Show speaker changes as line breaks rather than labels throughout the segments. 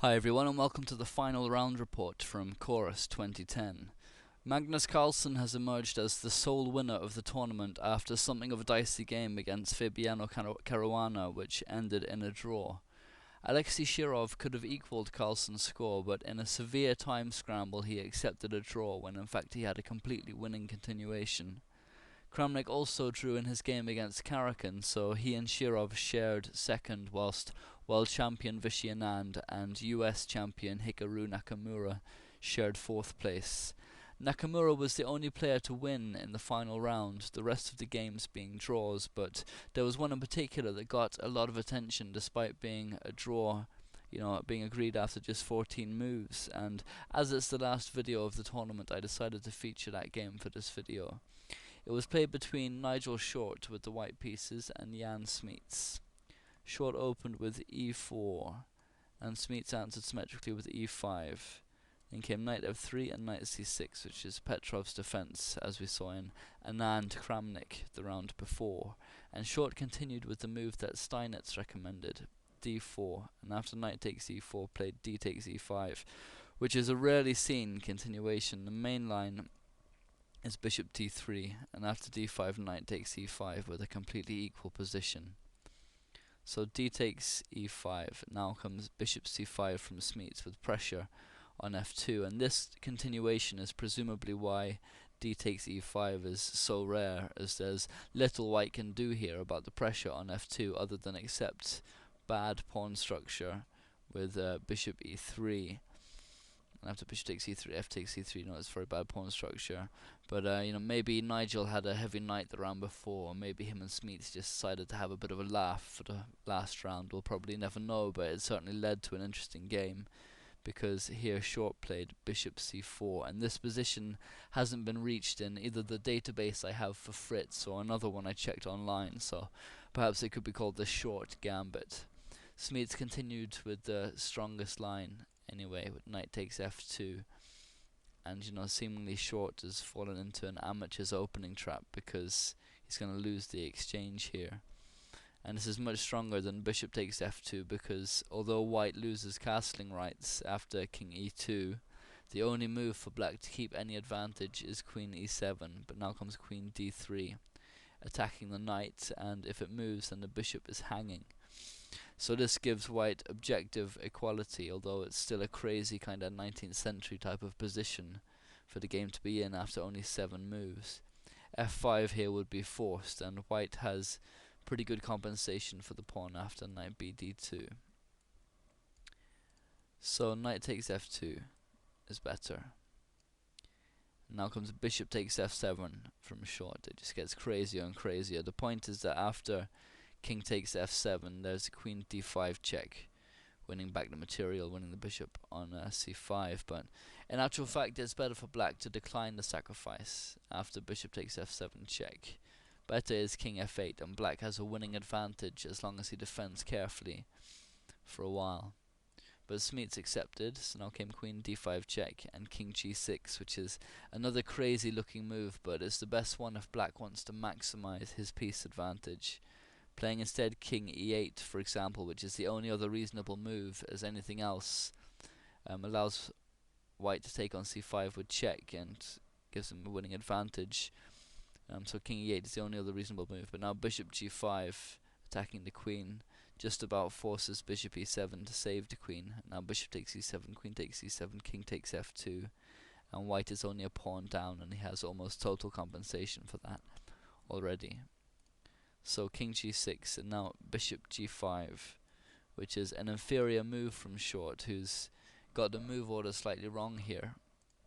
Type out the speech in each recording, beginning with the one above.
Hi everyone and welcome to the final round report from Corus 2010. Magnus Carlsen has emerged as the sole winner of the tournament after something of a dicey game against Fabiano Caruana, which ended in a draw. Alexei Shirov could have equalled Carlsen's score, but in a severe time scramble he accepted a draw when in fact he had a completely winning continuation. Kramnik also drew in his game against Karakin, so he and Shirov shared second, whilst world champion Vishy Anand and US champion Hikaru Nakamura shared fourth place. Nakamura was the only player to win in the final round, the rest of the games being draws, but there was one in particular that got a lot of attention despite being a draw, being agreed after just 14 moves, and as it's the last video of the tournament I decided to feature that game for this video. It was played between Nigel Short with the white pieces and Jan Smeets. Short opened with e4, and Smeets answered symmetrically with e5. Then came knight f3 and knight c6, which is Petrov's defense, as we saw in Anand Kramnik the round before. And Short continued with the move that Steinitz recommended, d4, and after knight takes e4 played d takes e5, which is a rarely seen continuation. The main line is bishop d3, and after d5 knight takes e5 with a completely equal position. So d takes e5, now comes bishop c5 from Smeets with pressure on f2, and this continuation is presumably why d takes e5 is so rare, as there's little white can do here about the pressure on f2 other than accept bad pawn structure with bishop e3. And after bishop takes e3, f takes e3, it's very bad pawn structure. But maybe Nigel had a heavy knight the round before, or maybe him and Smeets just decided to have a bit of a laugh for the last round. We'll probably never know, but it certainly led to an interesting game, because here Short played bishop c4, and this position hasn't been reached in either the database I have for Fritz or another one I checked online, so perhaps it could be called the Short Gambit. Smeets continued with the strongest line anyway, with knight takes f2, and seemingly Short has fallen into an amateur's opening trap because he's going to lose the exchange here. And this is much stronger than bishop takes f2, because although white loses castling rights after king e2, the only move for black to keep any advantage is queen e7, but now comes queen d3, attacking the knight, and if it moves then the bishop is hanging. So this gives white objective equality, although it's still a crazy kind of 19th century type of position for the game to be in after only 7 moves. f5 here would be forced, and white has pretty good compensation for the pawn after knight bd2. So knight takes f2 is better. Now comes bishop takes f7 from Short. It just gets crazier and crazier. The point is that after king takes f7, there's a queen d5 check, winning back the material, winning the bishop on c5, but in actual fact it's better for black to decline the sacrifice after bishop takes f7 check. Better is king f8, and black has a winning advantage as long as he defends carefully for a while. But Smeets accepted, so now came queen d5 check and king g6, which is another crazy looking move, but it's the best one if black wants to maximize his piece advantage. Playing instead king e8, for example, which is the only other reasonable move, as anything else allows white to take on c5 with check and gives him a winning advantage. So king e8 is the only other reasonable move, but now bishop g5 attacking the queen just about forces bishop e7 to save the queen. Now bishop takes e7, queen takes e7, king takes f2, and white is only a pawn down, and he has almost total compensation for that already. So king g6, and now bishop g5, which is an inferior move from Short, who's got the move order slightly wrong here.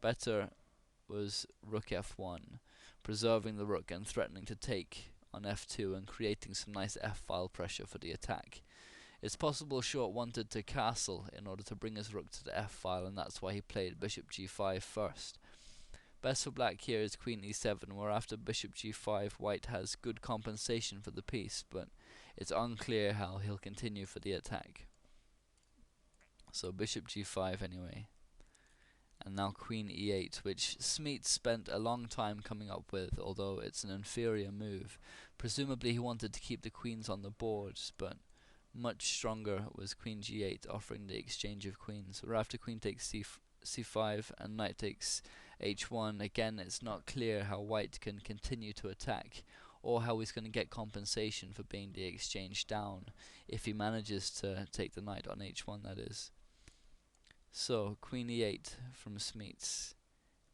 Better was rook f1, preserving the rook and threatening to take on f2 and creating some nice f-file pressure for the attack. It's possible Short wanted to castle in order to bring his rook to the f-file, and that's why he played bishop g5 first. Best for black here is queen e7, where after bishop g5 white has good compensation for the piece, but it's unclear how he'll continue for the attack. So bishop g5 anyway. And now queen e8, which Smeets spent a long time coming up with, although it's an inferior move. Presumably he wanted to keep the queens on the board, but Much stronger was queen g8, offering the exchange of queens. Where after queen takes c5 and knight takes h1, again it's not clear how white can continue to attack, or how he's going to get compensation for being the exchange down, if he manages to take the knight on h1, that is. So, queen e8 from Smeets,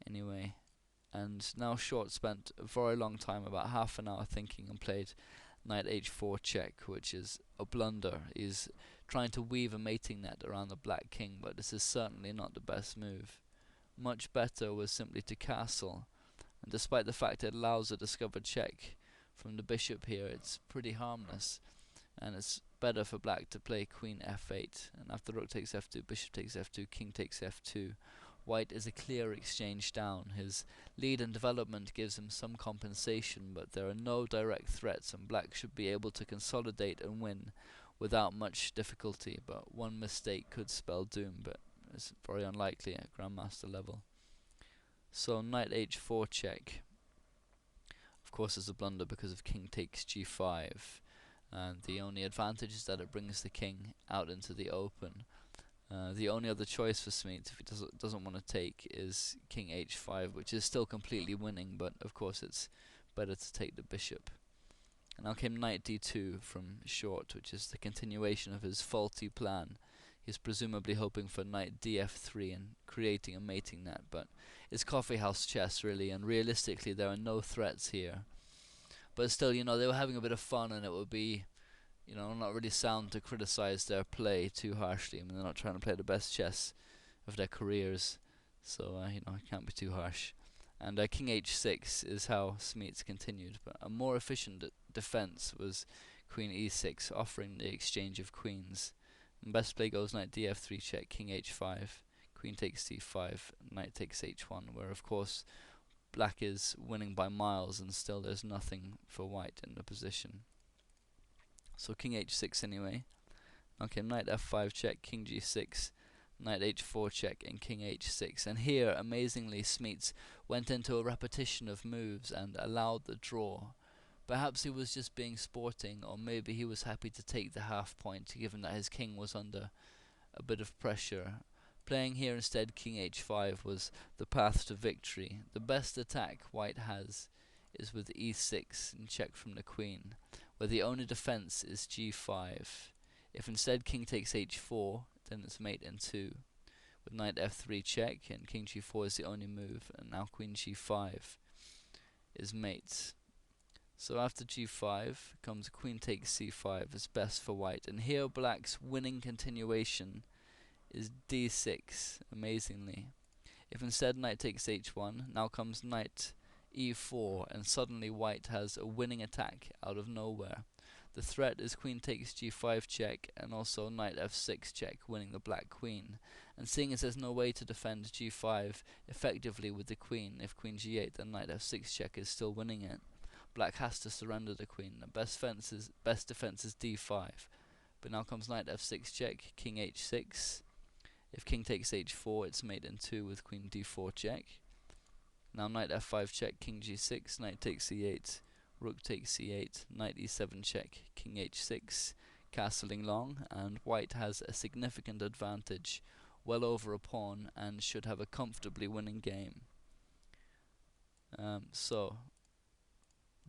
anyway. And now Short spent a very long time, about half an hour, thinking, and played knight h4 check, which is a blunder. He's trying to weave a mating net around the black king, but this is certainly not the best move. Much better was simply to castle, and despite the fact it allows a discovered check from the bishop here, it's pretty harmless, and it's better for black to play queen f8, and after rook takes f2, bishop takes f2, king takes f2. White is a clear exchange down. His lead and development gives him some compensation, but there are no direct threats, and black should be able to consolidate and win without much difficulty. But one mistake could spell doom, but it's very unlikely at grandmaster level. So knight h4 check, of course, is a blunder because of king takes g5, and the only advantage is that it brings the king out into the open. The only other choice for Smeets, if he doesn't want to take, is king h5, which is still completely winning, but of course it's better to take the bishop. And now came knight d2 from Short, which is the continuation of his faulty plan. He's presumably hoping for knight df3 and creating a mating net, but it's coffeehouse chess really, and realistically there are no threats here. But still, you know, they were having a bit of fun, and it would be, you know, not really sound to criticize their play too harshly. I mean, they're not trying to play the best chess of their careers, so you know, it can't be too harsh. And king h6 is how Smeets continued, but a more efficient defense was queen e6, offering the exchange of queens. And best play goes knight df3 check, king h5, queen takes c5, knight takes h1, where of course black is winning by miles, and still there's nothing for white in the position. So king h6 anyway. Okay, knight f5 check, king g6, knight h4 check, and king h6. And here, amazingly, Smeets went into a repetition of moves and allowed the draw. Perhaps he was just being sporting, or maybe he was happy to take the half point, given that his king was under a bit of pressure. Playing here instead king h5 was the path to victory. The best attack white has is with e6 and check from the queen, where the only defense is g5. If instead king takes h4, then it's mate in 2. With knight f3 check, and king g4 is the only move, and now queen g5 is mate. So after g5 comes queen takes c5 is best for white, and here black's winning continuation is d6, amazingly. If instead knight takes h1, now comes knight e4, and suddenly white has a winning attack out of nowhere. The threat is queen takes g5 check, and also knight f6 check, winning the black queen. And seeing as there's no way to defend g5 effectively with the queen, if queen g8, then knight f6 check is still winning it. Black has to surrender the queen. The best defense is d5. But now comes knight f6 check, king h6. If king takes h4, it's mate in 2 with queen d4 check. Now knight f5 check, king g6, knight takes e8, rook takes c8, knight e7 check, king h6, castling long, and white has a significant advantage, well over a pawn, and should have a comfortably winning game. So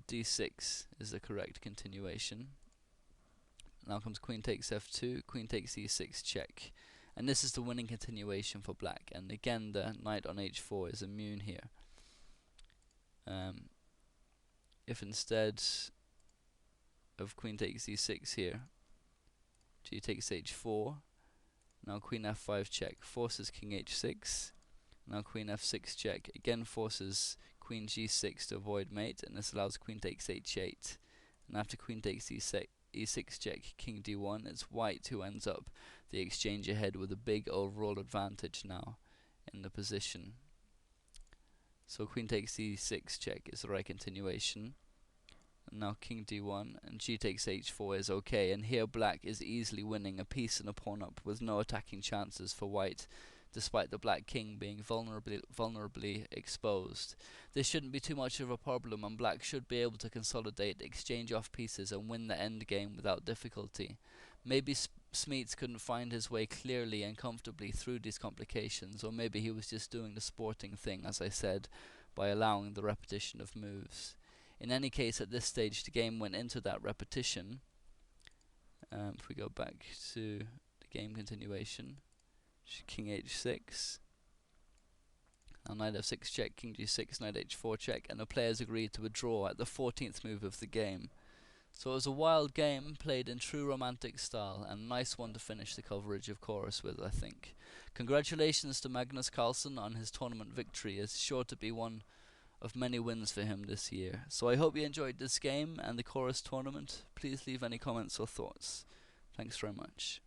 d6 is the correct continuation. Now comes queen takes f2, queen takes e6 check, and this is the winning continuation for black, and again the knight on h4 is immune here. If instead of queen takes e6 here, g takes h4, now queen f5 check, forces king h6, now queen f6 check, again forces queen g6 to avoid mate, and this allows queen takes h8, and after queen takes e6 check, king d1, it's white who ends up the exchange ahead with a big overall advantage now in the position. So queen takes e6 check is the right continuation. And now king d1 and g takes h4 is okay, and here black is easily winning a piece and a pawn up with no attacking chances for white, despite the black king being vulnerably exposed. This shouldn't be too much of a problem, and black should be able to consolidate, exchange off pieces, and win the endgame without difficulty. Maybe Smeets couldn't find his way clearly and comfortably through these complications, or maybe he was just doing the sporting thing, as I said, by allowing the repetition of moves. In any case, at this stage, the game went into that repetition. If we go back to the game continuation, King h6, now knight f6 check, king g6, knight h4 check, and the players agreed to a draw at the 14th move of the game. So it was a wild game, played in true romantic style, and a nice one to finish the coverage of Corus with, I think. Congratulations to Magnus Carlsen on his tournament victory. It's sure to be one of many wins for him this year. So I hope you enjoyed this game and the Corus tournament. Please leave any comments or thoughts. Thanks very much.